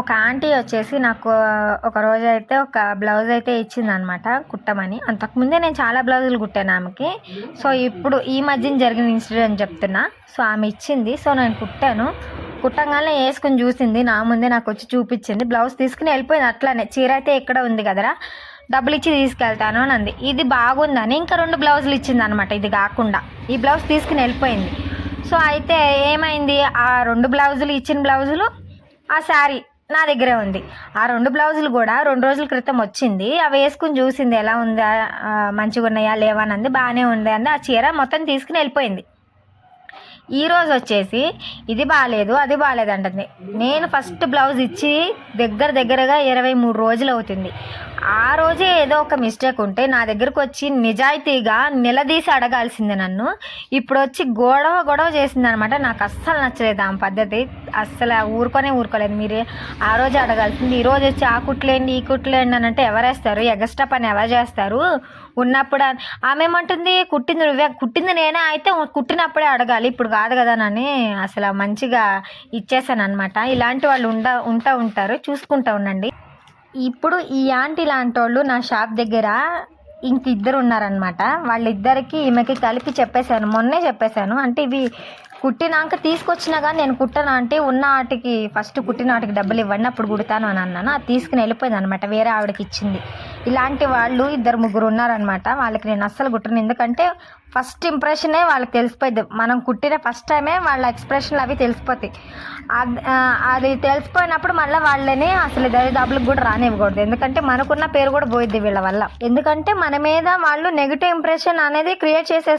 ఒక ఆంటీ వచ్చేసి నాకు ఒక రోజైతే ఒక బ్లౌజ్ అయితే ఇచ్చిందనమాట కుట్టమని. అంతకుముందే నేను చాలా బ్లౌజులు కుట్టాను ఆమెకి. సో ఇప్పుడు ఈ మధ్యన జరిగిన ఇన్సిడెంట్ చెప్తున్నా. సో ఆమె ఇచ్చింది. సో నేను కుట్టాను. కుట్టంగానే వేసుకుని చూసింది, నా ముందే నాకు వచ్చి చూపించింది. బ్లౌజ్ తీసుకుని వెళ్ళిపోయింది అట్లానే. చీర అయితే ఎక్కడ ఉంది కదరా, డబ్బులు ఇచ్చి తీసుకెళ్తాను అని అంది. ఇది బాగుందని ఇంకా 2 బ్లౌజులు ఇచ్చింది అనమాట. ఇది కాకుండా ఈ బ్లౌజ్ తీసుకుని వెళ్ళిపోయింది. సో అయితే ఏమైంది, ఆ 2 బ్లౌజులు ఇచ్చిన బ్లౌజులు, ఆ శారీ నా దగ్గరే ఉంది. ఆ 2 బ్లౌజులు కూడా 2 రోజుల క్రితం వచ్చింది. అవి వేసుకుని చూసింది, ఎలా ఉందా, మంచిగా ఉన్నాయా లేవా అని అంది. బాగానే ఉంది అంది. ఆ చీర మొత్తం తీసుకుని వెళ్ళిపోయింది. ఈరోజు వచ్చేసి ఇది బాగాలేదు అది బాగాలేదు అంటుంది. నేను ఫస్ట్ బ్లౌజ్ ఇచ్చి దగ్గరగా 23 రోజులు అవుతుంది. ఆ రోజే ఏదో ఒక మిస్టేక్ ఉంటే నా దగ్గరకు వచ్చి నిజాయితీగా నిలదీసి అడగాల్సిందే నన్ను. ఇప్పుడు వచ్చి గొడవ చేసింది అనమాట. నాకు అస్సలు నచ్చలేదు ఆమె పద్ధతి. అస్సలు ఊరుకోలేదు. మీరు ఆ రోజే అడగాల్సింది. ఈరోజు వచ్చి ఆ కుట్లేండి ఈ కుట్లేండి అని అంటే ఎవరేస్తారు? ఎగస్ట్రా పని ఎవరు చేస్తారు? ఉన్నప్పుడు ఆమె ఏమంటుంది, కుట్టింది నేనే అయితే కుట్టినప్పుడే అడగాలి, ఇప్పుడు కాదు కదా అని అసలు మంచిగా ఇచ్చేసాను అనమాట. ఇలాంటి వాళ్ళు ఉంటారు, చూసుకుంటూ ఉండండి. ఇప్పుడు ఈ ఆంటీ లాంటి వాళ్ళు నా షాప్ దగ్గర ఇంకిద్దరు ఉన్నారనమాట. వాళ్ళిద్దరికి ఈమెకి కలిపి చెప్పేశాను, మొన్నే చెప్పేశాను. అంటే ఇవి కుట్టినాక తీసుకొచ్చినా కానీ నేను కుట్టను అంటే, ఉన్న ఆటికి ఫస్ట్ కుట్టిన ఆటికి డబ్బులు ఇవ్వండి అప్పుడు కుడతాను అని అన్నాను. అది తీసుకుని వెళ్ళిపోయింది అనమాట, వేరే ఆవిడకి ఇచ్చింది. ఇలాంటి వాళ్ళు 2-3 ఉన్నారనమాట. వాళ్ళకి నేను అస్సలు కుట్టను. ఎందుకంటే ఫస్ట్ ఇంప్రెషనే వాళ్ళకి తెలిసిపోయింది. మనం కుట్టిన ఫస్ట్ టైమే వాళ్ళ ఎక్స్ప్రెషన్లు అవి తెలిసిపోతాయి. అది తెలిసిపోయినప్పుడు మళ్ళీ వాళ్ళని అసలు దరిదాపులకు కూడా రానివ్వకూడదు. ఎందుకంటే మనకున్న పేరు కూడా పోయిద్ది వీళ్ళ వల్ల. ఎందుకంటే మన మీద వాళ్ళు నెగిటివ్ ఇంప్రెషన్ అనేది క్రియేట్ చేసే